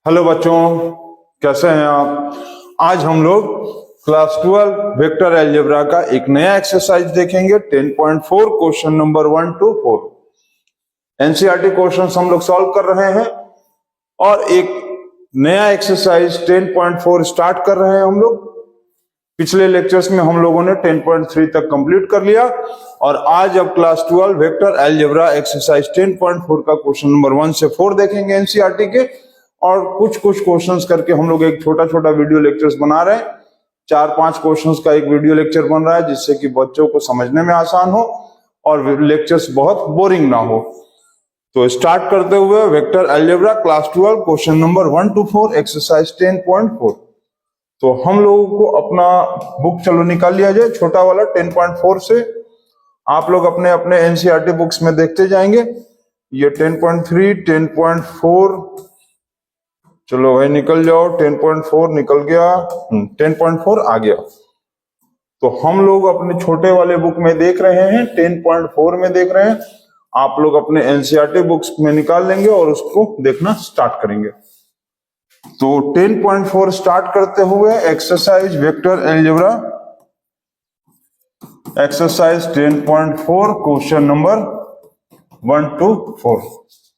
Hello बच्चों, कैसे हैं आप। आज हम लोग क्लास 12 वेक्टर अलजेब्रा का एक नया एक्सरसाइज देखेंगे। 10.4 question number 1 to 4 NCERT questions हम लोग सॉल्व कर रहे हैं और एक नया एक्सरसाइज 10.4 स्टार्ट कर रहे हैं हम लोग। पिछले लेक्चर्स में हम लोगों ने 10.3 तक कंप्लीट कर लिया और आज अब क्लास 12 वेक्टर अलजेब्रा एक्सरसाइज 10.4 का क्वेश्चन नंबर 1 से 4 देखेंगे एनसीईआरटी के। और कुछ क्वेश्चंस करके हम लोग एक छोटा छोटा वीडियो लेक्चर्स बना रहे हैं। 4-5 क्वेश्चंस का एक वीडियो लेक्चर बन रहा है जिससे कि बच्चों को समझने में आसान हो और लेक्चर्स बहुत बोरिंग ना हो। तो स्टार्ट करते हुए vector algebra class 12 question number 1 to 4 exercise 10.4। तो हम लोगों को अपना बुक चलो निकाल लिया जाए, छोटा वाला 10.4 से। आप लोग अपने अपने एनसीईआरटी बुक्स में देखते जाएंगे। ये 10.3, 10.4, चलो भाई निकल जाओ। 10.4 निकल गया, 10.4 आ गया। तो हम लोग अपने छोटे वाले बुक में देख रहे हैं, 10.4 में देख रहे हैं। आप लोग अपने एनसीईआरटी बुक्स में निकाल लेंगे और उसको देखना स्टार्ट करेंगे। तो 10.4 स्टार्ट करते हुए exercise vector algebra exercise 10.4 question number 1 to 4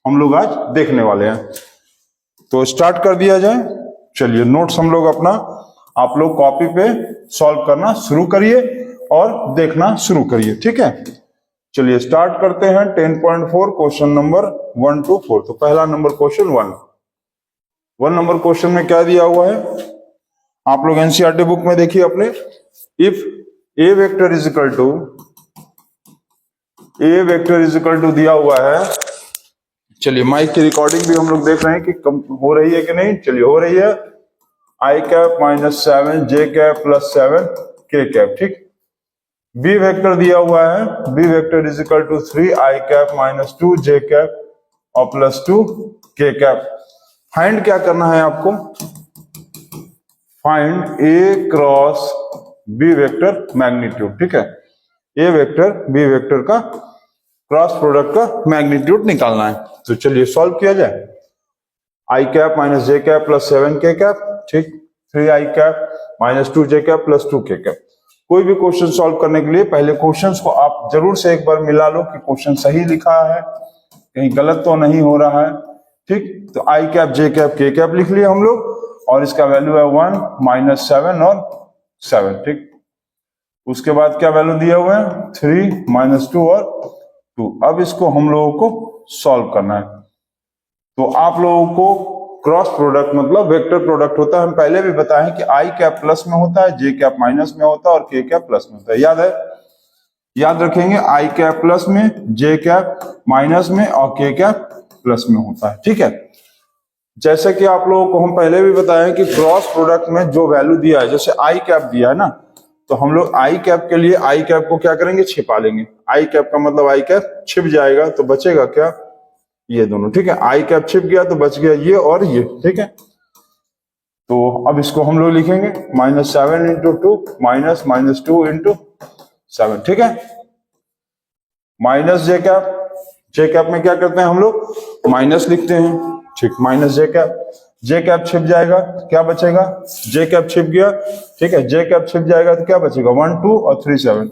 हम लोग आज देखने वाले हैं। तो स्टार्ट कर दिया जाए। चलिए नोट्स हम लोग अपना आप लोग कॉपी पे सॉल्व करना शुरू करिए और देखना शुरू करिए, ठीक है। चलिए स्टार्ट करते हैं 10.4 क्वेश्चन नंबर 1 to 4। तो पहला नंबर क्वेश्चन 1 नंबर क्वेश्चन में क्या दिया हुआ है आप लोग एनसीईआरटी बुक में देखिए अपने। If a vector is equal to दिया हुआ है। चलिए माइक की रिकॉर्डिंग भी हम लोग देख रहे हैं कि कम हो रही है कि नहीं। चलिए हो रही है। आई कैप -7 जे कैप +7 के कैप, ठीक। बी वेक्टर दिया हुआ है। B vector is equal to 3 i cap -2 j cap और +2 के कैप। फाइंड क्या करना है आपको? Find a cross B vector magnitude, ठीक है। ए वेक्टर बी वेक्टर का क्रॉस प्रोडक्ट का मैग्नीट्यूड निकालना है। तो चलिए सॉल्व किया जाए। आई कैप -जे कैप +7 के कैप, ठीक। 3 i cap -2 j cap +2 k cap. कोई भी क्वेश्चन सॉल्व करने के लिए पहले क्वेश्चंस को आप जरूर से एक बार मिला लो कि क्वेश्चन सही लिखा है, कहीं गलत तो नहीं हो रहा है, ठीक। तो आई कैप जे कैप के कैप लिख लिया हम लोग और इसका वैल्यू है 1 -7 और 7, ठीक। उसके बाद क्या वैल्यू दिया हुआ है? 3 -2 और 2। अब इसको हम लोगों को सॉल्व करना है। तो आप लोगों को क्रॉस प्रोडक्ट मतलब वेक्टर प्रोडक्ट होता है। हम पहले भी बताएं कि आई कैप प्लस में होता है, जे कैप माइनस में होता है और के कैप प्लस में होता है। याद है? याद रखेंगे, आई कैप प्लस में, जे कैप माइनस में और के कैप प्लस में होता है, ठीक है। जैसे कि आप लोगों को हम पहले भी बताएं कि क्रॉस प्रोडक्ट में जो वैल्यू दिया है, जैसे आई कैप दिया है ना, तो हम लोग आई कैप के लिए आई कैप को क्या करेंगे? छिपा लेंगे। आई कैप का मतलब आई कैप छिप जाएगा तो बचेगा क्या? ये दोनों, ठीक है। आई कैप छिप गया तो बच गया ये और ये, ठीक है। तो अब इसको हम लोग लिखेंगे -7 × 2 -2 × 7, ठीक है। माइनस जे कैप में क्या करते हैं हम लोग? माइनस लिखते हैं, ठीक। माइनस जे कैप छिप जाएगा तो क्या बचेगा? जे कैप छिप गया, ठीक है। जे कैप छिप जाएगा तो क्या बचेगा? 1 2 और 3 7।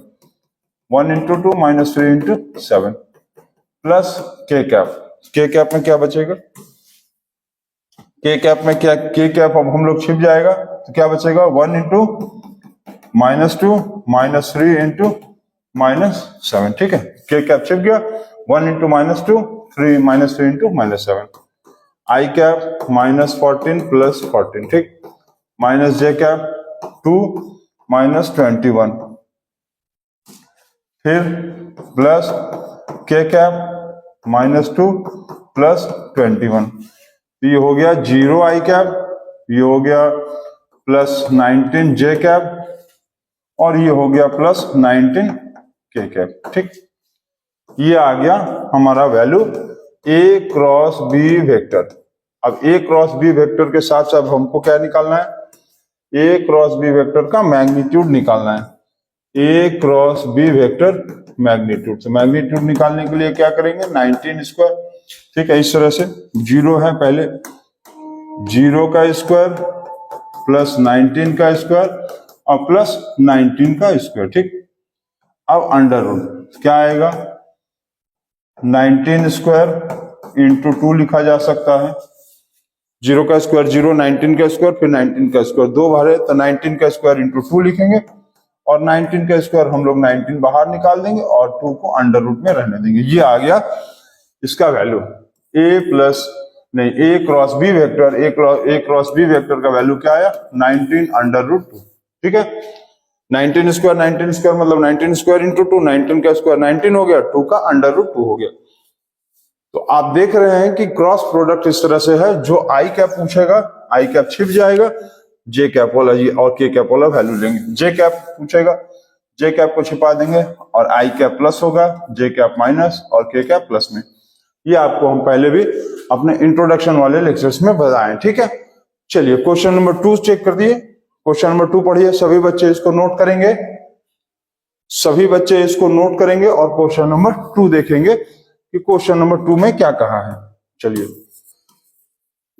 1 × 2 -3 × 7 प्लस के कैप। के कैप में क्या बचेगा? के कैप में क्या? के कैप अब हम लोग छिप जाएगा तो क्या बचेगा? 1 × -2 -3 × -7, ठीक है। के कैप छिप गया। 1 × -2 3 -3 × -7। आई कैप -14 + 14, ठीक। माइनस जे कैप 2 -21 फिर प्लस के कैप -2 + 21। तो ये हो गया 0 आई कैप, ये हो गया +19 जे कैप और ये हो गया +19 के कैप, ठीक। ये आ गया हमारा वैल्यू ए क्रॉस बी वेक्टर। अब ए क्रॉस बी वेक्टर के साथ साथ हमको क्या निकालना है? ए क्रॉस बी वेक्टर का मैग्नीट्यूड निकालना है। ए क्रॉस बी वेक्टर मैग्नीट्यूड। तो मैग्नीट्यूड निकालने के लिए क्या करेंगे? 19 स्क्वायर, ठीक है। इस तरह से 0 है पहले 0 का स्क्वायर प्लस 19 का स्क्वायर और प्लस 19 का स्क्वायर, ठीक। अब अंडर रूट क्या आएगा, 19 स्क्वायर इंटू 2 लिखा जा सकता है। 0 का स्क्वायर 0, 19 का स्क्वायर फिर 19 का स्क्वायर, दो बार है तो 19 का स्क्वायर इंटू 2 लिखेंगे और 19 का स्क्वायर हम लोग 19 बाहर निकाल देंगे और 2 को अंडर रूट में रहने देंगे। ये आ गया इसका वैल्यू ए क्रॉस बी वेक्टर, ए क्रॉस बी वेक्टर का वैल्यू क्या आया, 19 अंडर रूट 2, ठीक है। 19 स्क्वायर मतलब 19 स्क्वायर इंटू 2, 19 का स्क्वायर 19 हो गया, 2 का अंडर रूट 2 हो गया। तो आप देख रहे हैं कि क्रॉस प्रोडक्ट इस तरह से है, जो आई कैप पूछेगा आई कैप छिप जाएगा, जे कैप वाला ये और के कैप वाला वैल्यू लेंगे। जे कैप पूछेगा, जे कैप को छिपा देंगे और आई कैप प्लस होगा, जे कैप माइनस और के कैप प्लस में। ये आपको हम पहले भी अपने इंट्रोडक्शन वाले लेक्चर्स में बताएं, ठीक है। चलिए क्वेश्चन नंबर 2 चेक कर दिए। क्वेश्चन नंबर 2 पढ़िए, सभी बच्चे इसको नोट करेंगे, सभी बच्चे इसको नोट करेंगे और क्वेश्चन नंबर 2 देखेंगे कि क्वेश्चन नंबर 2 में क्या कहा है। चलिए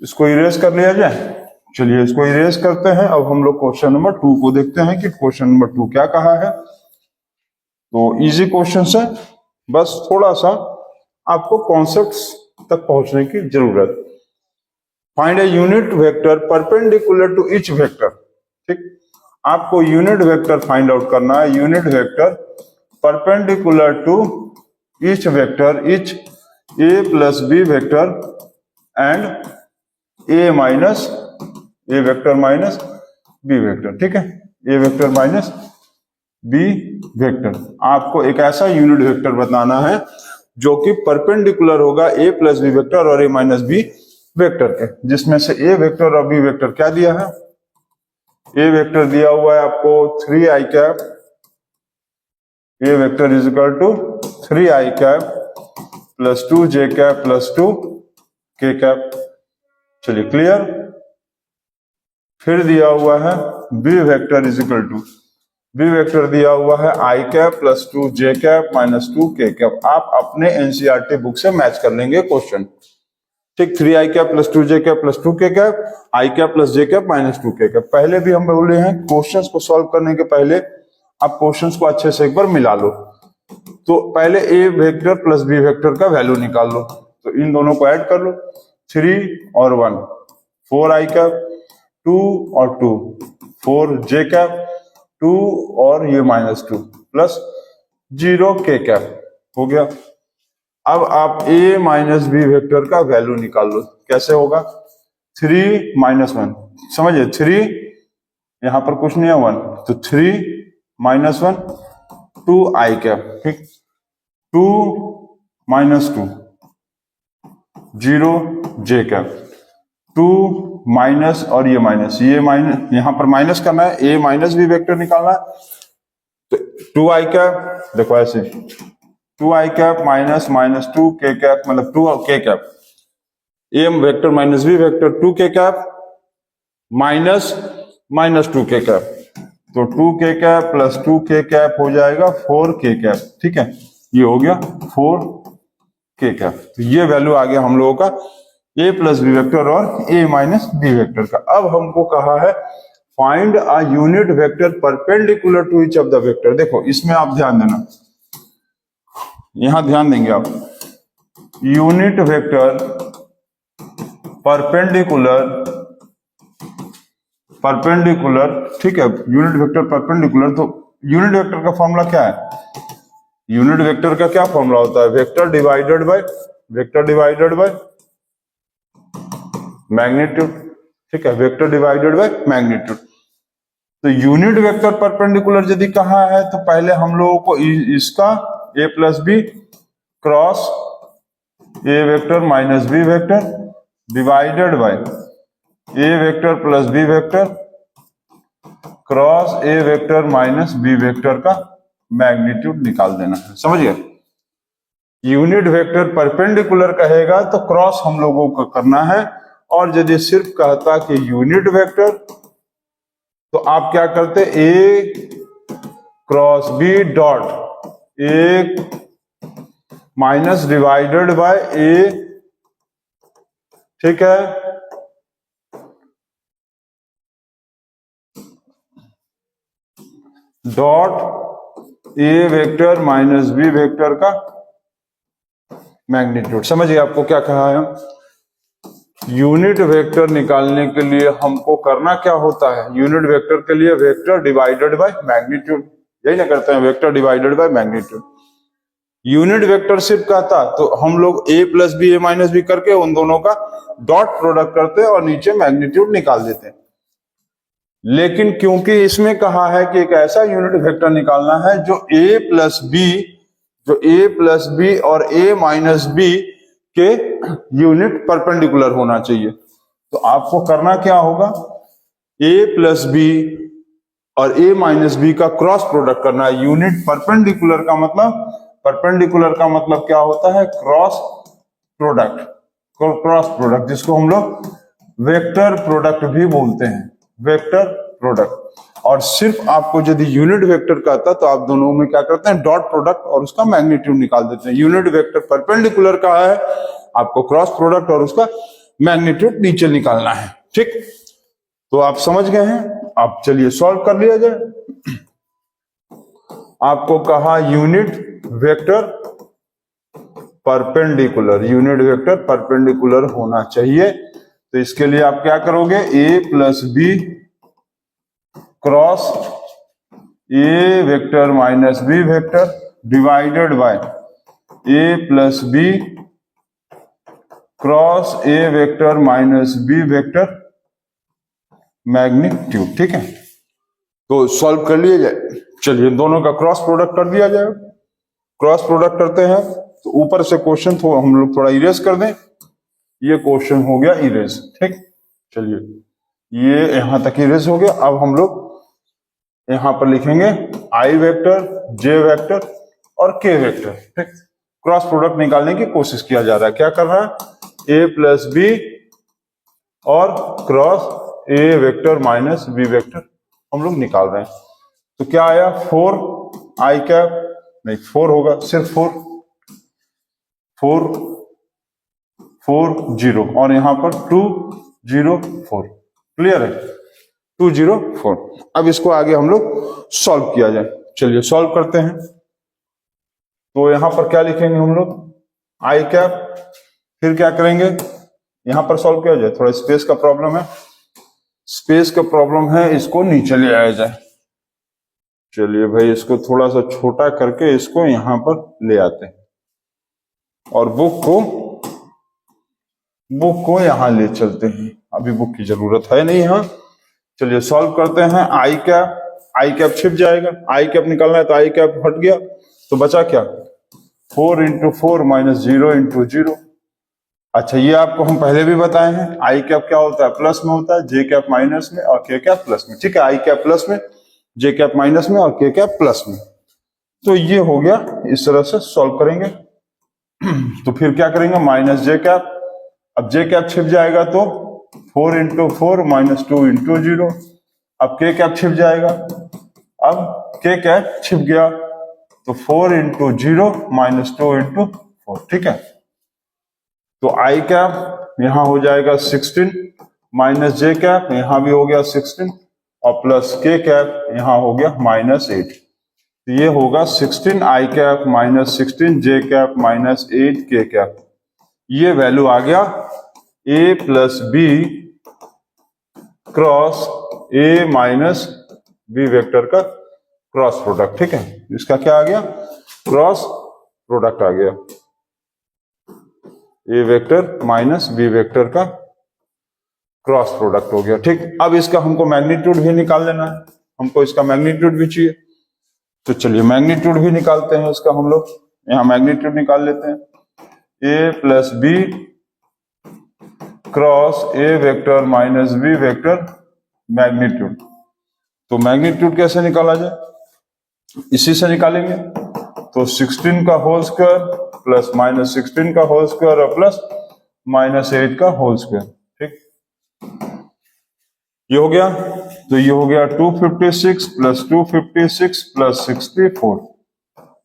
इसको इरेज कर लिया जाए। चलिए इसको इरेज करते हैं। अब हम लोग क्वेश्चन नंबर 2 को देखते हैं कि क्वेश्चन नंबर 2 क्या कहा है। तो इजी क्वेश्चन है, बस थोड़ा सा आपको कॉन्सेप्ट्स तक पहुंचने की जरूरत। Find a unit vector perpendicular to each vector, ठीक। आपको यूनिट वेक्टर फाइंड आउट करना है, unit vector perpendicular to each vector, each a plus b vector and a vector minus B vector, ठीक है। A vector minus B vector, आपको एक ऐसा unit vector बताना है जो कि परपेंडिकुलर होगा ए प्लस बी वेक्टर और ए माइनस बी वेक्टर के, जिसमें से ए वेक्टर और बी वेक्टर क्या दिया है। ए वेक्टर दिया हुआ है आपको 3i cap, a vector is equal to 3i cap plus 2j cap plus 2k cap. चलिए क्लियर। फिर दिया हुआ है b vector is equal to, b vector दिया हुआ है i cap plus 2j cap minus 2k cap. आप अपने एनसीईआरटी बुक से मैच कर लेंगे क्वेश्चन, ठीक। 3i cap plus 2j cap plus 2k cap, i cap plus j cap minus 2k cap. पहले भी हम बोले हैं क्वेश्चंस को सॉल्व करने के पहले आप क्वेश्चंस को अच्छे से एक बार मिला लो। तो पहले ए वेक्टर प्लस बी वेक्टर का वैल्यू निकाल लो, तो इन दोनों को ऐड कर लो, 3 और 1, 4i कैप 2 और 2, 4j कैप 2 और ये माइनस 2 प्लस 0k कैप हो गया। अब आप a माइनस बी वेक्टर का वैल्यू निकाल लो, कैसे होगा, 3 माइनस 1, समझिए 3 यहां पर कुछ नहीं है 1, तो 3 माइनस 1 2i कैप, ठीक। 2 माइनस 2 0j कैप, 2 माइनस और ये माइनस यहां पर माइनस करना है, a माइनस बी वेक्टर निकालना है, तो 2i कैप देखो ऐसे 2i cap minus minus 2k cap मतलब 2k कैप, a vector minus B vector 2k cap minus minus 2k cap, तो 2k cap plus 2k cap हो जाएगा 4k कैप, ठीक है। ये हो गया 4k कैप। तो ये वैल्यू आ गया हम लोगों का ए प्लस बी वेक्टर और ए माइनस बी वेक्टर का। अब हमको कहा है find a unit vector perpendicular to each of the vector. देखो इसमें आप ध्यान देना, यहां ध्यान देंगे आप, यूनिट वेक्टर परपेंडिकुलर, ठीक है। यूनिट वेक्टर परपेंडिकुलर, तो यूनिट वेक्टर का फॉर्मूला क्या है, यूनिट वेक्टर का क्या फॉर्मूला होता है, वेक्टर डिवाइडेड बाय मैग्नीट्यूड, ठीक है, वेक्टर डिवाइडेड बाय मैग्नीट्यूड। तो यूनिट वेक्टर परपेंडिकुलर यदि कहा है तो पहले हम लोगों को इसका a plus b cross A vector minus B vector divided by a vector plus b vector cross A vector minus B vector का मैग्नीट्यूड निकाल देना है, समझिए। यूनिट वेक्टर परपेंडिकुलर कहेगा तो क्रॉस हम लोगों को करना है, और यदि सिर्फ कहता कि यूनिट वेक्टर तो आप क्या करते, a cross b dot a minus divided by a, ठीक है, dot a vector minus B vector का मैग्नीट्यूड। समझिए आपको क्या कहा है, यूनिट वेक्टर निकालने के लिए हमको करना क्या होता है, यूनिट वेक्टर के लिए वेक्टर डिवाइडेड बाय मैग्नीट्यूड, यही ना करते हैं, vector divided by magnitude. Unit vector सिर्फ का था तो हम लोग a plus b a minus b करके उन दोनों का डॉट प्रोडक्ट करते और नीचे मैग्नीट्यूड निकाल देते। लेकिन क्योंकि इसमें कहा है कि एक ऐसा यूनिट वेक्टर निकालना है जो a प्लस बी और a माइनस बी के यूनिट परपेंडिकुलर होना चाहिए, तो आपको करना क्या होगा, a प्लस बी और a माइनस बी का क्रॉस प्रोडक्ट करना है। यूनिट परपेंडिकुलर का मतलब क्या होता है, क्रॉस प्रोडक्ट, जिसको हम लोग वेक्टर प्रोडक्ट भी बोलते हैं, वेक्टर प्रोडक्ट। और सिर्फ आपको यदि यूनिट वेक्टर का आता तो आप दोनों में क्या करते हैं, डॉट प्रोडक्ट और उसका मैग्नीट्यूड निकाल देते हैं। यूनिट वेक्टर परपेंडिकुलर का है, आपको क्रॉस प्रोडक्ट और उसका मैग्नीट्यूड नीचे निकालना है। ठीक, तो आप समझ गए हैं। अब चलिए सॉल्व कर लिया जाए। आपको कहा यूनिट वेक्टर परपेंडिकुलर होना चाहिए, तो इसके लिए आप क्या करोगे, a plus b cross A vector minus B vector divided by a plus b cross A vector minus B vector magnitude. ठीक है, तो सॉल्व कर लिया जाए। चलिए दोनों का क्रॉस प्रोडक्ट कर दिया जाए। क्रॉस प्रोडक्ट करते हैं तो ऊपर से क्वेश्चन तो हम लोग थोड़ा इरेज कर दें, ये क्वेश्चन हो गया इरेज। ठीक, चलिए ये यहां तक इरेज हो गया। अब हम लोग यहां पर लिखेंगे आई वेक्टर, जे वेक्टर और के वेक्टर। ठीक, क्रॉस प्रोडक्ट निकालने की कोशिश किया जा रहा है। क्या कर रहा है, ए प्लस बी और क्रॉस ए वेक्टर माइनस बी वेक्टर हम लोग निकाल रहे हैं। तो क्या आया, 4 आई कैप, नहीं 4 होगा, सिर्फ 4 0 और यहां पर 2 0 4। क्लियर है, 2 0 4। अब इसको आगे हम लोग सॉल्व किया जाए। चलिए सॉल्व करते हैं। तो यहां पर क्या लिखेंगे हम लोग, आई कैप, फिर क्या करेंगे, यहां पर सॉल्व किया जाए। थोड़ा स्पेस का प्रॉब्लम है, इसको नीचे ले आया जाए। चलिए भाई इसको थोड़ा सा छोटा करके इसको यहां पर ले आते हैं और बुक को यहां ले चलते हैं। अभी बुक की जरूरत है नहीं यहां। चलिए सॉल्व करते हैं। आई कैप छिप जाएगा, आई कैप निकालना है तो आई कैप हट गया, तो बचा क्या, 4 इंटू 4 माइनस 0 इंटू 0। अच्छा, ये आपको हम पहले भी बताए हैं, आई कैप क्या होता है, प्लस में होता है, जे कैप माइनस में और के कैप प्लस में। ठीक है, आई कैप प्लस में, जे कैप माइनस में और के कैप प्लस में। तो ये हो गया, इस तरह से सॉल्व करेंगे। तो फिर क्या करेंगे, माइनस जे कैप, अब जे कैप छिप जाएगा तो 4 इंटू 4 माइनस 2 इंटू 0। अब के कैप छिप जाएगा, अब के कैप छिप गया तो 4 इंटू 0 माइनस 2 इंटू 4। ठीक है, तो आई कैप यहां हो जाएगा 16 माइनस जे कैप यहां भी हो गया 16 और प्लस के कैप यहां हो गया माइनस 8। तो ये होगा 16 i cap minus 16 j cap minus 8 k cap. ये वैल्यू आ गया a plus b cross a minus B vector का क्रॉस प्रोडक्ट। ठीक है, इसका क्या आ गया, क्रॉस प्रोडक्ट आ गया, ए वेक्टर माइनस बी वेक्टर का क्रॉस प्रोडक्ट हो गया। ठीक, अब इसका हमको मैग्नीट्यूड भी निकाल लेना है, हमको इसका मैग्नीट्यूड भी चाहिए। तो चलिए मैग्नीट्यूड भी निकालते हैं इसका। हम लोग यहां मैग्नीट्यूड निकाल लेते हैं, a plus b cross A vector minus B vector magnitude. तो मैग्नीट्यूड कैसे निकाला जाए, इसी से निकालेंगे। तो 16 का होल स्क्वायर प्लस माइनस 16 का होल स्क्वायर और प्लस माइनस 8 का होल स्क्वायर। ठीक, ये हो गया, तो ये हो गया 256 प्लस 256 प्लस 64।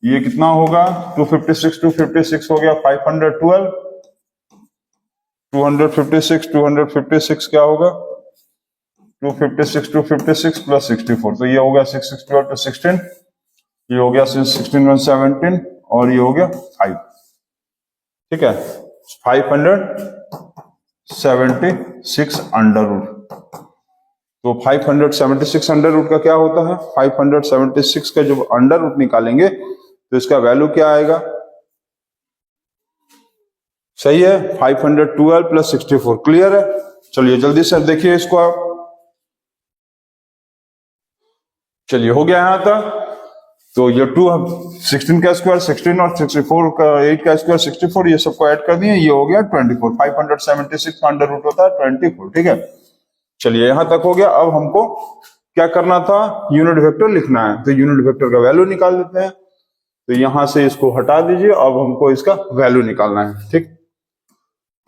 ये कितना होगा, 256 हो गया 512। 256 क्या होगा 256 प्लस 64, तो ये हो गया 664 to 16, ये हो गया 16 1 17 और ये हो गया 5, ठीक है, 576 अंडर रूट। तो 576 अंडर रूट का क्या होता है, 576 का जब अंडर रूट निकालेंगे तो इसका वैल्यू क्या आएगा, सही है, 512 प्लस 64, क्लियर है। चलिए जल्दी से देखिए इसको आप, चलिए हो गया यहां तक। तो ये 16 का स्क्वायर 16 और 64 का 8 का स्क्वायर 64, ये सबको ऐड कर दिए, ये हो गया 24। 576 का अंडर रूट होता है 24, ठीक है। चलिए यहां तक हो गया। अब हमको क्या करना था, यूनिट वेक्टर लिखना है, तो यूनिट वेक्टर का वैल्यू निकाल लेते हैं। तो यहां से इसको हटा दीजिए, अब हमको इसका वैल्यू निकालना है, ठीक।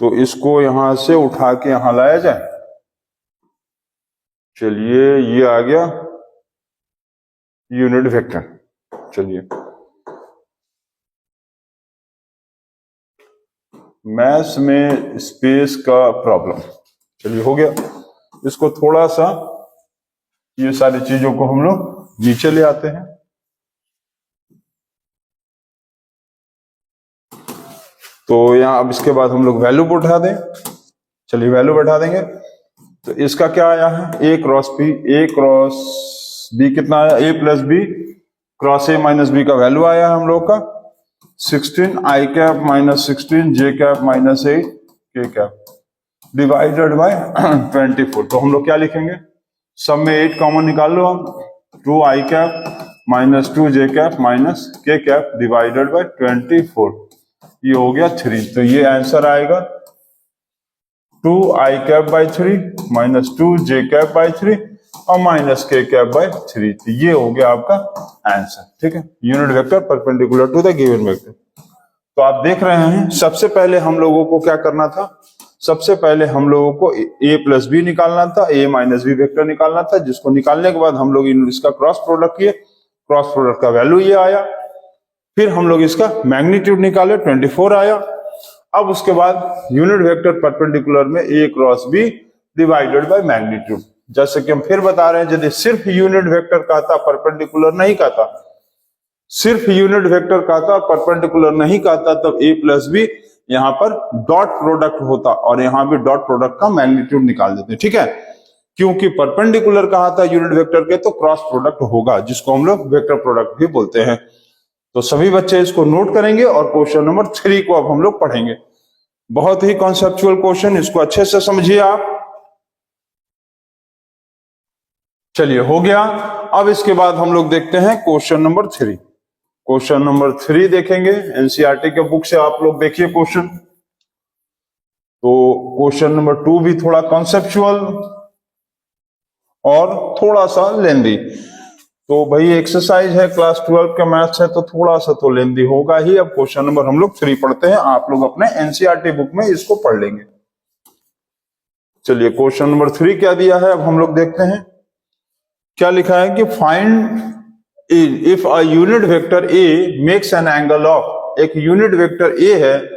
तो इसको यहां से उठा के यहां लाया जाए। चलिए ये आ गया यूनिट वेक्टर। चलिए मैथ्स में स्पेस का प्रॉब्लम, चलिए हो गया। इसको थोड़ा सा ये सारी चीजों को हम लोग नीचे ले आते हैं। तो यहां अब इसके बाद हम लोग वैल्यू उठा दें। चलिए वैल्यू बैठा देंगे। तो इसका क्या आया है, ए क्रॉस बी कितना आया, a plus b cross a minus b का वैल्यू आया है हम लोग का 16 i cap minus 16 j cap minus 8 k cap divided by 24। तो हम लोग क्या लिखेंगे, सब में 8 कॉमन निकाल लो हम, 2 i cap minus 2 j cap minus के कैप डिवाइडेड बाय 24, ये हो गया 3। तो ये आंसर आएगा 2 i cap by 3 minus 2 j cap by 3 और माइनस के कैप बाई 3। तो ये हो गया आपका आंसर, ठीक है। Unit vector perpendicular to the given vector. तो आप देख रहे हैं, सबसे पहले हम लोगों को क्या करना था, सबसे पहले हम लोगों को a प्लस बी निकालना था, a माइनस बी वेक्टर निकालना था, जिसको निकालने के बाद हम लोग इसका क्रॉस प्रोडक्ट किए, क्रॉस प्रोडक्ट का वैल्यू ये आया। फिर हम लोग इसका मैग्नीट्यूड निकाले, 24 आया। अब उसके बाद यूनिट वेक्टर परपेंडिकुलर में a cross b divided by magnitude. जैसे कि हम फिर बता रहे हैं, यदि सिर्फ यूनिट वेक्टर कहता, परपेंडिकुलर नहीं कहता, सिर्फ यूनिट वेक्टर कहता, परपेंडिकुलर नहीं कहता, तब a प्लस बी यहां पर डॉट प्रोडक्ट होता और यहां भी डॉट प्रोडक्ट का मैग्नीट्यूड निकाल देते, ठीक है। क्योंकि परपेंडिकुलर कहा था यूनिट वेक्टर के, तो क्रॉस प्रोडक्ट होगा, जिसको हम लोग वेक्टर प्रोडक्ट भी बोलते हैं। तो सभी बच्चे इसको नोट करेंगे और क्वेश्चन नंबर 3 को अब हम लोग पढ़ेंगे। बहुत ही कॉन्सेप्चुअल क्वेश्चन, इसको अच्छे से समझिए आप। चलिए हो गया। अब इसके बाद हम लोग देखते हैं क्वेश्चन नंबर 3। क्वेश्चन नंबर 3 देखेंगे, एनसीईआरटी के बुक से आप लोग देखिए क्वेश्चन। तो क्वेश्चन नंबर 2 भी थोड़ा कॉन्सेप्चुअल और थोड़ा सा लेंदी। तो भाई एक्सरसाइज है, क्लास 12 का मैथ्स है, तो थोड़ा सा तो लेंदी होगा ही। अब क्वेश्चन नंबर हम लोग 3 पढ़ते हैं, आप लोग अपने एनसीईआरटी बुक में इसको पढ़ लेंगे। चलिए क्वेश्चन नंबर 3 क्या दिया है, अब हम लोग देखते हैं। क्या लिखा है कि find if a unit vector A makes an angle of, एक यूनिट वेक्टर ए है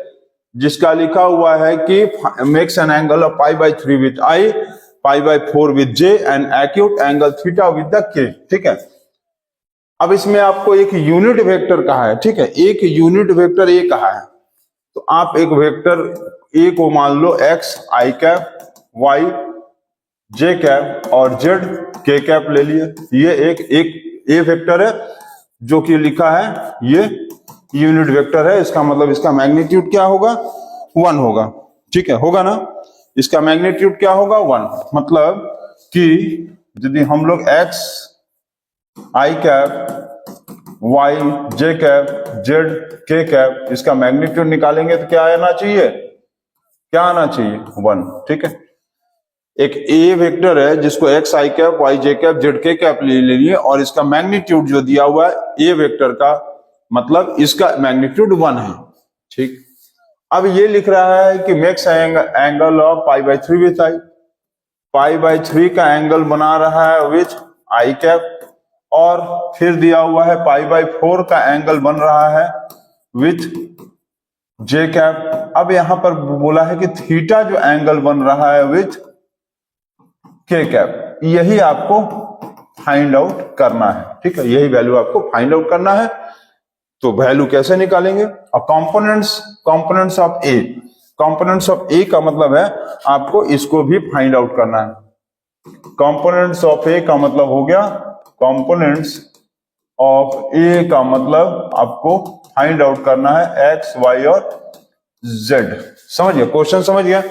जिसका लिखा हुआ है कि makes an angle of pi by 3 with I, pi by 4 with J and acute angle theta with the के, ठीक है। अब इसमें आपको एक यूनिट वेक्टर कहा है, ठीक है, एक यूनिट वेक्टर ए कहा है। तो आप एक वेक्टर ए को मान लो x i cap, y j cap और जेड के कैप ले लिए। ये एक ए वेक्टर है जो कि लिखा है, ये यूनिट वेक्टर है। इसका मतलब इसका मैग्नीट्यूड क्या होगा, 1 होगा, ठीक है, होगा ना। इसका मैग्नीट्यूड क्या होगा, 1। मतलब कि यदि हम लोग x i cap, y j cap, Z k cap, इसका मैग्नीट्यूड निकालेंगे तो क्या आना चाहिए, क्या आना चाहिए, 1, ठीक है। एक ए वेक्टर है जिसको x i cap, y j cap, Z k cap ले लिए और इसका मैग्नीट्यूड जो दिया हुआ है ए वेक्टर का, मतलब इसका मैग्नीट्यूड 1 है, ठीक। अब ये लिख रहा है कि makes angle of pi by 3 with I, pi by 3 का एंगल बना रहा है विथ आई कैप, और फिर दिया हुआ है पाई बाई 4 का एंगल बन रहा है विथ जे कैप। अब यहां पर बोला है कि थीटा जो एंगल बन रहा है विथ के कैप। यही आपको फाइंड आउट करना है, ठीक है, यही वैल्यू आपको फाइंड आउट करना है। तो वैल्यू कैसे निकालेंगे? और components of a, components of a का मतलब है आपको इसको भी फाइंड आउट करना है। कंपोनेंट्स ऑफ ए का मतलब हो गया, कंपोनेंट्स ऑफ ए का मतलब आपको फाइंड आउट करना है एक्स, वाई और जेड। समझ गया क्वेश्चन? समझ गया?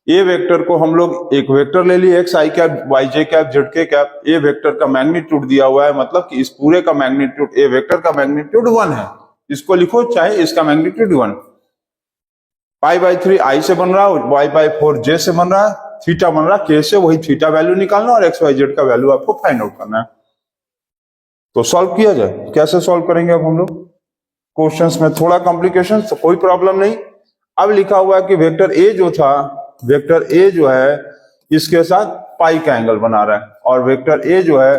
ए वेक्टर को हम लोग एक वेक्टर ले लिए, x i cap, y j cap, Z k cap. A vector का मैग्नीट्यूड दिया हुआ है, मतलब कि इस पूरे का मैग्नीट्यूड, ए वेक्टर का मैग्नीट्यूड 1 है। इसको लिखो, चाहे इसका मैग्नीट्यूड 1। पाई बाई 3 आई से बन रहा है, वाई बाई 4 जे से बन रहा है, थीटा बन रहा है के से, वही थीटा वैल्यू निकालना और एक्स वाई जेड का वैल्यू आपको फाइंड आउट करना है। तो सॉल्व किया जाए। कैसे सॉल्व करेंगे अब हम लोग? क्वेश्चंस में थोड़ा कॉम्प्लिकेशन, तो कोई प्रॉब्लम नहीं। अब लिखा हुआ है कि वेक्टर ए जो था, वेक्टर ए जो है इसके साथ पाई का एंगल बना रहा है, और वेक्टर ए जो है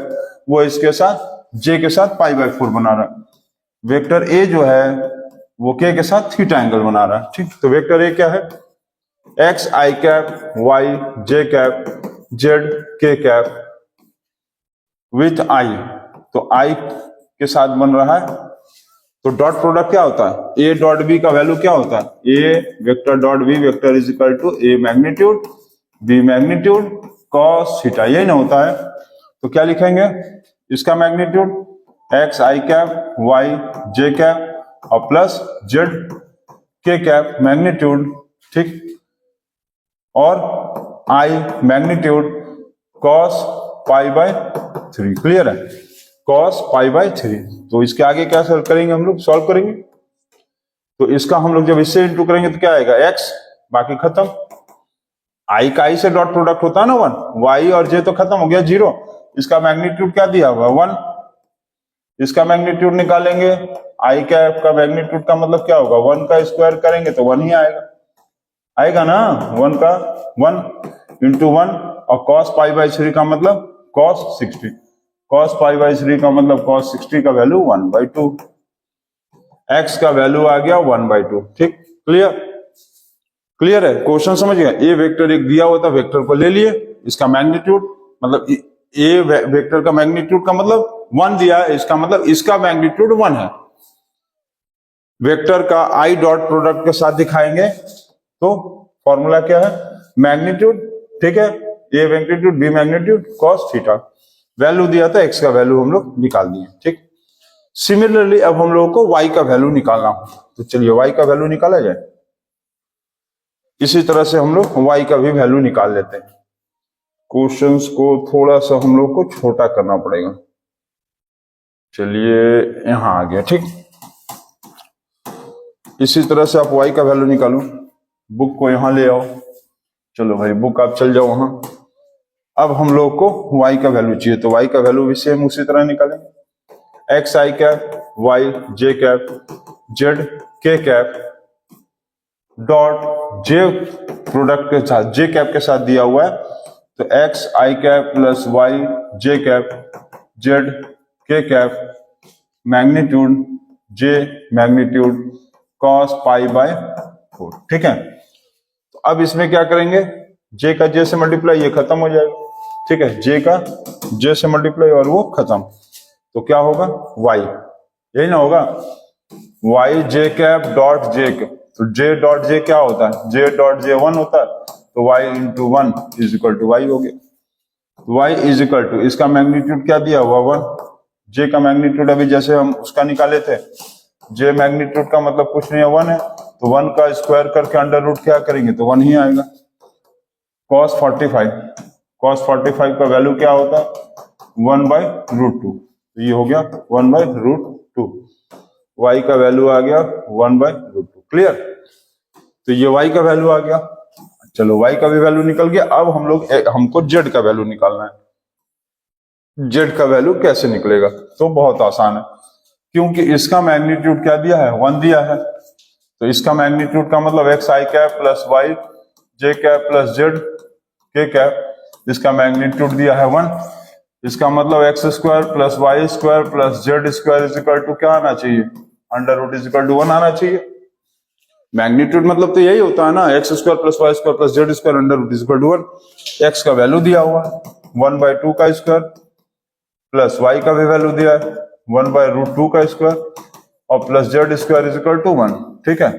वो इसके साथ जे के साथ पाई बाई 4 बना रहा है। वेक्टर ए जो है वो के साथ थीटा एंगल बना रहा है, ठीक। तो वेक्टर ए क्या है? X i cap, y j cap, Z k cap with I. तो आई के साथ बन रहा है, तो डॉट प्रोडक्ट क्या होता है? ए डॉट बी का वैल्यू क्या होता है? A vector dot b vector is equal to a magnitude b magnitude cos theta, यही ना होता है। तो क्या लिखेंगे? इसका magnitude x i cap, y j cap और plus z k cap magnitude, ठीक, और i magnitude cos pi by 3। Clear है? Cos pi by 3। तो इसके आगे क्या सॉल्व करेंगे हम लोग? सॉल्व करेंगे तो इसका हम लोग जब इससे इंटू करेंगे तो क्या आएगा? एक्स, बाकी खत्म। आई का आई से डॉट प्रोडक्ट होता है ना 1, वाई और जे तो खत्म हो गया 0। इसका मैग्नीट्यूड क्या दिया हुआ? 1। इसका मैग्नीट्यूड निकालेंगे, आई कैप का मैग्नीट्यूड का मतलब क्या होगा? 1 का स्क्वायर करेंगे तो 1 ही आएगा, आएगा ना। 1 का 1 इंटू 1 और कॉस पाई बाई 3 का मतलब कॉस 60। कॉस पाई बाई 3 का मतलब कॉस 60 का वैल्यू 1/2। एक्स का वैल्यू आ गया 1/2, ठीक। क्लियर? क्लियर है? क्वेश्चन समझ गया? ए वेक्टर एक दिया हुआ था, वेक्टर को ले लिए, इसका मैग्नीट्यूड मतलब ए वेक्टर का मैग्नीट्यूड का मतलब 1 दिया है, इसका मतलब इसका मैग्नीट्यूड 1 है। वेक्टर का आई डॉट प्रोडक्ट के साथ दिखाएंगे तो फॉर्मूला क्या है? मैग्नीट्यूड, ठीक है, a magnitude b magnitude cos theta. Value दिया था, एक्स का वैल्यू हम लोग निकाल दिए, ठीक। सिमिलरली अब हम लोगों को वाई का वैल्यू निकालना हो, तो चलिए वाई का वैल्यू निकाला जाए। इसी तरह से हम लोग वाई का भी वैल्यू निकाल लेते हैं। क्वेश्चंस को थोड़ा सा हम लोग को छोटा करना पड़ेगा। चलिए यहां आ गया, ठीक। इसी तरह से आप वाई का वैल्यू निकालो। बुक को यहां ले आओ, चलो भाई बुक आप चल जाओ वहां। अब हम लोग को y का वैल्यू चाहिए, तो y का वैल्यू भी सेम उसी तरह निकालेंगे। X i cap, y j cap, Z k cap dot J product के साथ, जे कैप के साथ दिया हुआ है, तो x i cap plus y j cap Z k cap magnitude J magnitude cos pi bye 4, ठीक है। तो अब इसमें क्या करेंगे? जे का जे से मल्टीप्लाई, ये खत्म हो जाएगा, ठीक है। जे का जे से मल्टीप्लाई और वो खत्म, तो क्या होगा? वाई, यही ना होगा? Y j cap dot J cap, तो जे डॉट जे क्या होता है? जे डॉट जे 1 होता है, तो y into 1 is equal to y हो गया। वाई इज इक्वल टू, इसका मैग्नीट्यूड क्या दिया हुआ? 1। जे का मैग्नीट्यूड अभी जैसे हम उसका निकाले थे, जे मैग्नीट्यूड का मतलब कुछ नहीं है 1 है, तो 1 का स्क्वायर करके अंडर रूट क्या करेंगे तो 1 ही आएगा। cos 45, cos 45 का वैल्यू क्या होता है? 1/√2, तो ये हो गया 1/√2। y का वैल्यू आ गया 1/√2। क्लियर? तो ये y का वैल्यू आ गया। चलो y का भी वैल्यू निकल गया। अब हम लोग हमको z का वैल्यू निकालना है। z का वैल्यू कैसे निकलेगा? तो बहुत आसान है, क्योंकि इसका मैग्नीट्यूड क्या दिया है? 1 दिया है, तो इसका मैग्नीट्यूड का मतलब x i cap plus y j cap plus z k cap, इसका मैग्नीट्यूड दिया है 1। इसका मतलब x square plus y square plus z square is equal to क्या आना चाहिए? Under root is equal to 1 आना चाहिए। मैग्नीट्यूड मतलब तो यही होता है ना, x square plus y square plus z square under root is equal to 1। X का वैल्यू दिया हुआ है, 1/2 का स्क्वायर प्लस y का भी वैल्यू दिया है 1/√2 का स्क्वायर और plus z square is equal to 1। ठीक है,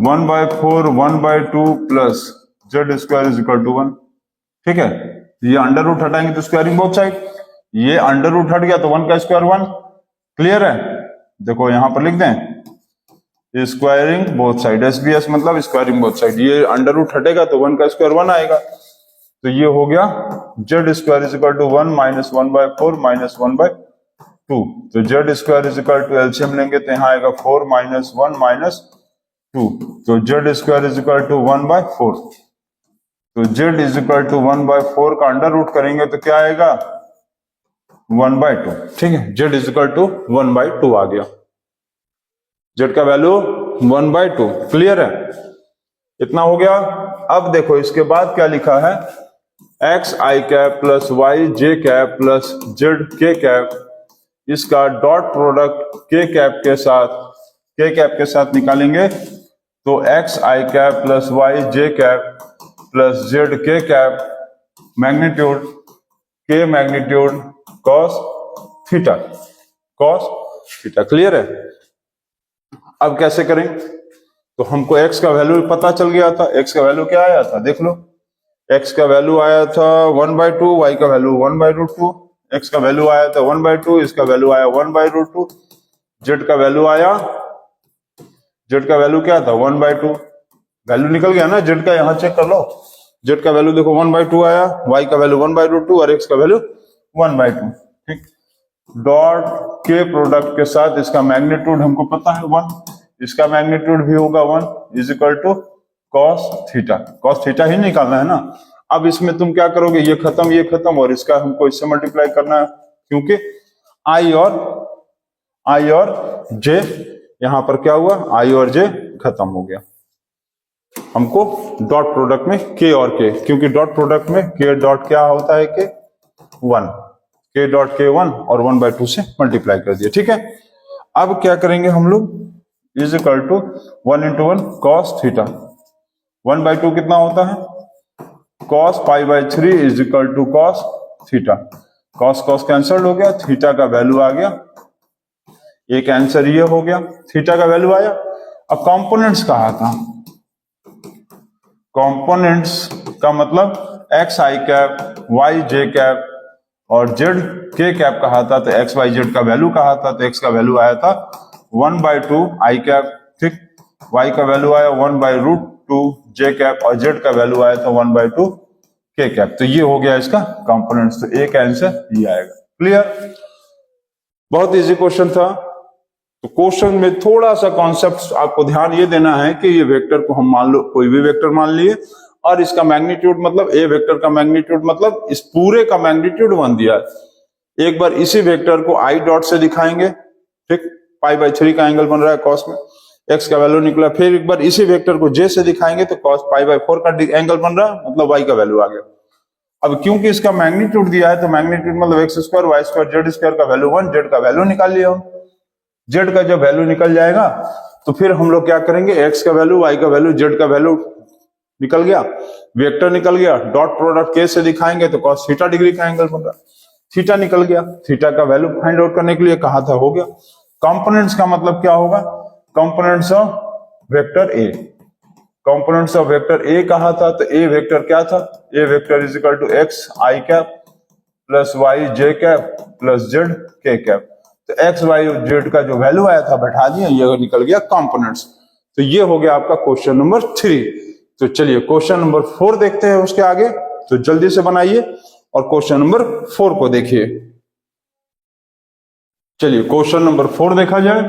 1/4 1/2 plus z square is equal to 1। ठीक है, ये अंडर रूट हटाएंगे तो स्क्वायरिंग बोथ साइड, ये अंडर रूट हट गया तो 1 का स्क्वायर 1। क्लियर है, देखो यहां पर लिख दें स्क्वायरिंग बोथ साइड, SBS मतलब स्क्वायरिंग बोथ साइड, ये अंडर रूट हटेगा तो 1 का स्क्वायर 1 आएगा, तो ये हो गया z square is equal to 1 minus 1/4 minus 1/2। तो z square is equal to LCM लेंगे तो यहाँ आएगा 4 माइनस 1 माइनस 2, तो z square is equal to 1/4। तो z इज इक्वल टू 1/4 का अंडर रूट करेंगे तो क्या आएगा 1/2। ठीक है, z इज इक्वल टू 1/2 आ गया, z का वैल्यू 1/2। क्लियर है, इतना हो गया। अब देखो इसके बाद क्या लिखा है, x i cap plus y j cap plus z k cap, इसका डॉट प्रोडक्ट के कैप के साथ निकालेंगे तो x i cap plus y j cap plus z k cap magnitude के मैग्नीट्यूड कॉस थीटा। क्लियर है, अब कैसे करें, तो हमको x का वैल्यू पता चल गया था, x का वैल्यू क्या आया था देख लो, x का वैल्यू आया था 1/2, y का वैल्यू 1/√2, x का वैल्यू आया था 1/2, इसका वैल्यू आया 1/√2, z का वैल्यू आया, z का वैल्यू क्या था 1/2, वैल्यू निकल गया ना z का, यहां चेक कर लो, z का वैल्यू देखो 1/2 आया, y का वैल्यू 1/√2 और x का वैल्यू 1/2। ठीक, डॉट के प्रोडक्ट के साथ इसका मैग्नीट्यूड हमको पता है 1, इसका मैग्नीट्यूड भी होगा 1 is equal to cos theta ही निकालना है ना। अब इसमें तुम क्या करोगे, ये खत्म और इसका हमको इससे मल्टीप्लाई करना है, क्योंकि आई और जे यहां पर क्या हुआ, आई और जे खत्म हो गया, हमको डॉट प्रोडक्ट में के और के, क्योंकि डॉट प्रोडक्ट में के डॉट क्या होता है के 1, के डॉट के 1 और 1/2 से मल्टीप्लाई कर दिया। ठीक है, अब क्या करेंगे हम लोग, is equal to 1 into 1 cos theta, 1/2 कितना होता है cos π/3 is equal to cos theta, cos cancelled हो गया, थीटा का वैल्यू आ गया, एक आंसर ये हो गया, थीटा का वैल्यू आया। अब कंपोनेंट्स कहा था, कंपोनेंट्स का मतलब x i cap y j cap और जेड के कैप कहा था, तो एक्स वाई जेड का वैल्यू कहा था, तो एक्स का वैल्यू आया था 1/2 आई कैप, ठीक, वाई का वैल्यू आया 1/√2 जे कैप और जेड का वैल्यू आया था 1/2 के कैप। तो ये हो गया इसका कंपोनेंट्स, तो एक आंसर ये आएगा। क्लियर, बहुत इजी क्वेश्चन था। तो क्वेश्चन में थोड़ा सा कॉन्सेप्ट आपको ध्यान ये देना है कि ये वेक्टर को हम मान लो कोई भी वेक्टर मान लिए और इसका मैग्नीट्यूड मतलब ए वेक्टर का मैग्नीट्यूड मतलब इस पूरे का मैग्नीट्यूड 1 दिया है। एक बार इसी वेक्टर को आई डॉट से दिखाएंगे, ठीक, π/3 का एंगल बन रहा है कॉस में, एक्स का वैल्यू निकला, फिर एक बार इसी वेक्टर को जे से दिखाएंगे तो कॉस π/4 का एंगल बन रहा है, मतलब वाई का वैल्यू आ गया। अब क्योंकि इसका मैग्नीट्यूड दिया है तो मैग्नीट्यूड मतलब x square y square z square का वैल्यू 1, जेड का वैल्यू निकाल लिया हम। जेड का जब वैल्यू निकल जाएगा तो फिर हम लोग क्या करेंगे, एक्स का वैल्यू वाई का वैल्यू जेड का वैल्यू निकल गया, वेक्टर निकल गया, डॉट प्रोडक्ट के से दिखाएंगे तो cos थीटा डिग्री का एंगल बन रहा, थीटा निकल गया, थीटा का वैल्यू फाइंड आउट करने के लिए कहा था, हो गया। कंपोनेंट्स का मतलब क्या होगा, components of vector a, components of vector a कहा था, तो ए वेक्टर क्या था, a vector is equal to x i cap plus y j cap plus z k cap. तो एक्स वाई जेड का जो वैल्यू आया था बैठा दिया, ये निकल गया कंपोनेंट्स। तो ये हो गया आपका क्वेश्चन नंबर 3। तो चलिए क्वेश्चन नंबर 4 देखते हैं उसके आगे, तो जल्दी से बनाइए और क्वेश्चन नंबर 4 को देखिए। चलिए क्वेश्चन नंबर 4 देखा जाए,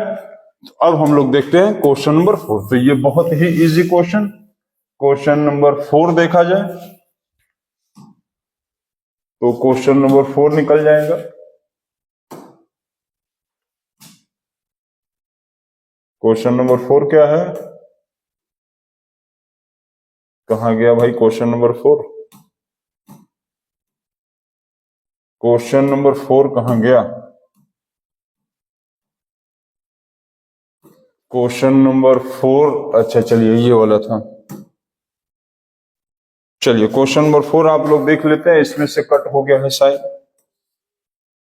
तो अब हम लोग देखते हैं क्वेश्चन नंबर 4। तो ये बहुत ही इजी क्वेश्चन नंबर 4 देखा जाए तो क्वेश्चन नंबर 4 निकल जाएगा। क्वेश्चन नंबर 4 क्या है, कहां गया भाई क्वेश्चन नंबर 4, क्वेश्चन नंबर 4 कहां गया, क्वेश्चन नंबर 4, अच्छा चलिए ये वाला था। चलिए क्वेश्चन नंबर 4 आप लोग देख लेते हैं, इसमें से कट हो गया है शायद,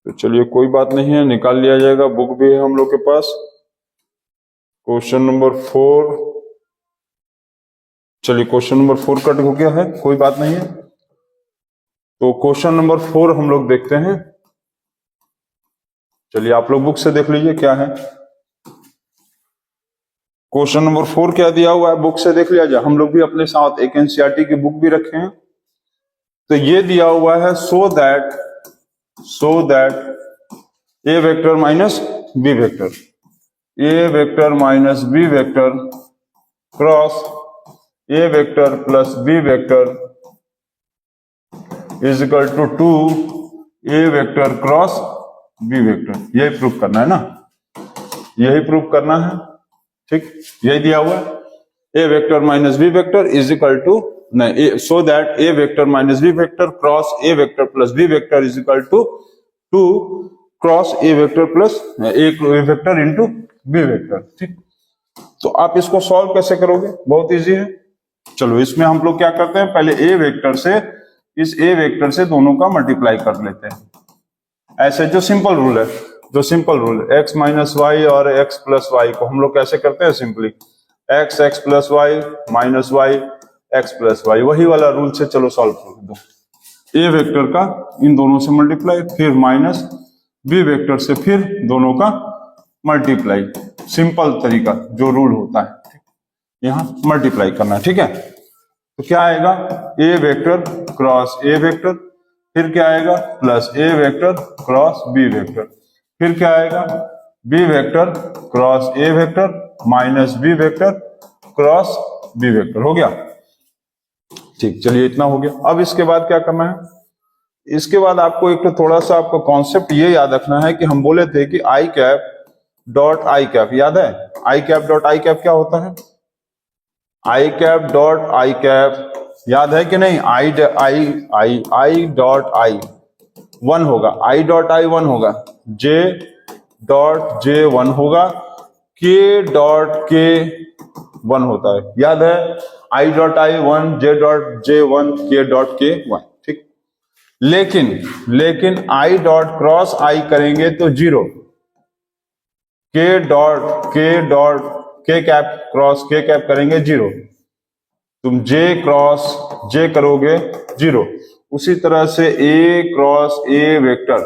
तो चलिए कोई बात नहीं है, निकाल लिया जाएगा, बुक भी है हम लोग के पास। क्वेश्चन नंबर 4, चलिए क्वेश्चन नंबर 4 कट हो गया है, कोई बात नहीं है। तो क्वेश्चन नंबर 4 हम लोग देखते हैं, चलिए आप लोग बुक से देख लीजिए क्या है। क्वेश्चन नंबर 4 क्या दिया हुआ है, बुक से देख लिया जाए। हम लोग भी अपने साथ एक एनसीईआरटी की बुक भी रखे हैं। तो ये दिया हुआ है so that a vector minus B vector, a vector minus B vector cross A vector plus b vector is equal to 2 a vector cross B vector. यही प्रूफ करना है ना, यही प्रूफ करना है, ठीक, यही दिया हुआ है। A vector minus B vector is equal to नहीं, so that a vector minus B vector cross A vector plus b vector is equal to 2 cross A vector plus A vector into b vector, ठीक। तो आप इसको solve कैसे करोगे, बहुत easy है। चलो इसमें हम लोग क्या करते हैं, पहले ए वेक्टर से इस ए वेक्टर से दोनों का मल्टीप्लाई कर लेते हैं। ऐसे जो सिंपल रूल है, एक्स माइनस वाई और एक्स प्लस वाई को हम लोग कैसे करते हैं, simply x plus y minus y x plus y, वही वाला रूल से चलो सॉल्व कर दो। ए वेक्टर का इन दोनों से मल्टीप्लाई, फिर माइनस बी वेक्टर से फिर दोनों का मल्टीप्लाई, सिंपल तरीका जो रूल होता है, यहां मल्टीप्लाई करना, ठीक है। तो क्या आएगा, A vector cross A vector, फिर क्या आएगा प्लस ए वेक्टर क्रॉस बी वेक्टर, फिर क्या आएगा बी वेक्टर क्रॉस ए vector minus B vector cross B vector. हो गया, ठीक, चलिए इतना हो गया। अब इसके बाद क्या करना है, इसके बाद आपको एक तो थोड़ा सा आपको कॉन्सेप्ट ये याद रखना है कि हम बोले थे कि आई कैप डॉट आई कैप, याद है आई कैप डॉट आई कैप क्या होता है, आई कैप डॉट आई कैप याद है कि नहीं, आई डॉट आई 1 होगा, आई डॉट आई 1 होगा, जे डॉट जे 1 होगा, के डॉट के 1 होता है, याद है, I dot I 1, J dot J 1, के डॉट के 1, ठीक। लेकिन आई डॉट क्रॉस आई करेंगे तो 0, के कैप क्रॉस के कैप करेंगे 0, तुम जे क्रॉस जे करोगे 0। उसी तरह से a cross A vector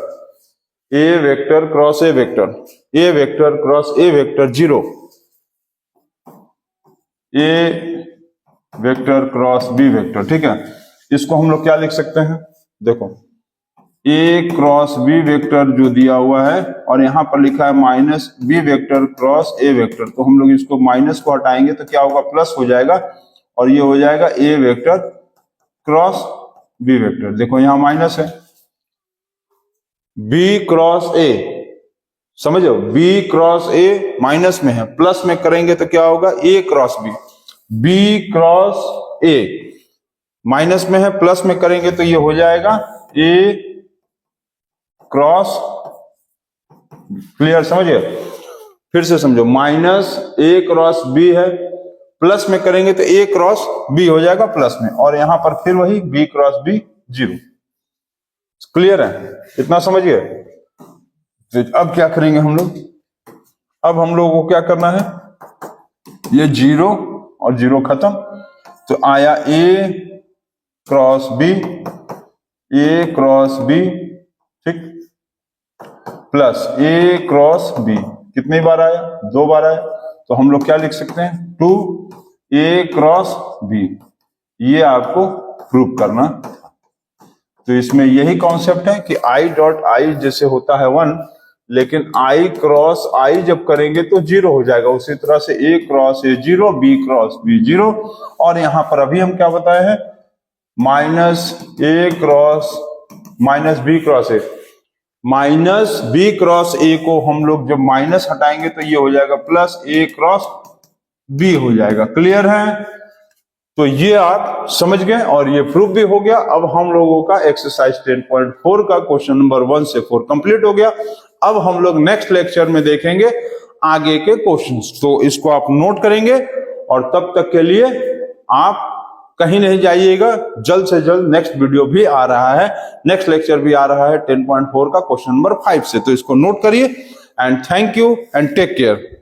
cross A vector cross A vector 0, a vector cross B vector, ठीक है। इसको हम लोग क्या लिख सकते हैं, देखो ए क्रॉस बी वेक्टर जो दिया हुआ है और यहां पर लिखा है माइनस बी वेक्टर क्रॉस ए वेक्टर, तो हम लोग इसको माइनस को हटाएंगे तो क्या होगा, प्लस हो जाएगा, और ये हो जाएगा ए वेक्टर क्रॉस बी वेक्टर। देखो यहां माइनस है, बी क्रॉस ए, समझो बी क्रॉस ए माइनस में है, प्लस में करेंगे तो क्या होगा, a cross b, b cross a minus में है, प्लस में करेंगे तो ये हो जाएगा ए क्रॉस, क्लियर, समझिए, फिर से समझो, माइनस ए क्रॉस बी है, प्लस में करेंगे तो ए क्रॉस बी हो जाएगा प्लस में, और यहां पर फिर वही बी क्रॉस बी 0, क्लियर है, इतना समझिए। तो अब क्या करेंगे हम लोग, अब हम लोगों को क्या करना है, ये 0 और 0 खत्म, तो आया ए क्रॉस बी, ठीक, प्लस ए क्रॉस बी, कितनी बार आया, 2 बार आया, तो हम लोग क्या लिख सकते हैं, 2 ए क्रॉस बी, ये आपको प्रूव करना। तो इसमें यही कॉन्सेप्ट है कि आई डॉट आई जैसे होता है 1, लेकिन आई क्रॉस आई जब करेंगे तो 0 हो जाएगा, उसी तरह से a cross a 0, b cross b 0, और यहां पर अभी हम क्या बताए हैं, minus a cross minus b cross a, minus b cross a को हम लोग जब माइनस हटाएंगे तो ये हो जाएगा प्लस ए क्रॉस बी हो जाएगा, क्लियर है। तो ये आप समझ गए और ये प्रूफ भी हो गया। अब हम लोगों का एक्सरसाइज 10.4 का क्वेश्चन नंबर 1 से 4 कंप्लीट हो गया। अब हम लोग नेक्स्ट लेक्चर में देखेंगे आगे के क्वेश्चंस, तो इसको आप नोट करेंगे और तब तक के लिए आप कहीं नहीं जाइएगा, जल्द से जल्द नेक्स्ट वीडियो भी आ रहा है, नेक्स्ट लेक्चर भी आ रहा है 10.4 का क्वेश्चन नंबर 5 से, तो इसको नोट करिए and thank you and take care.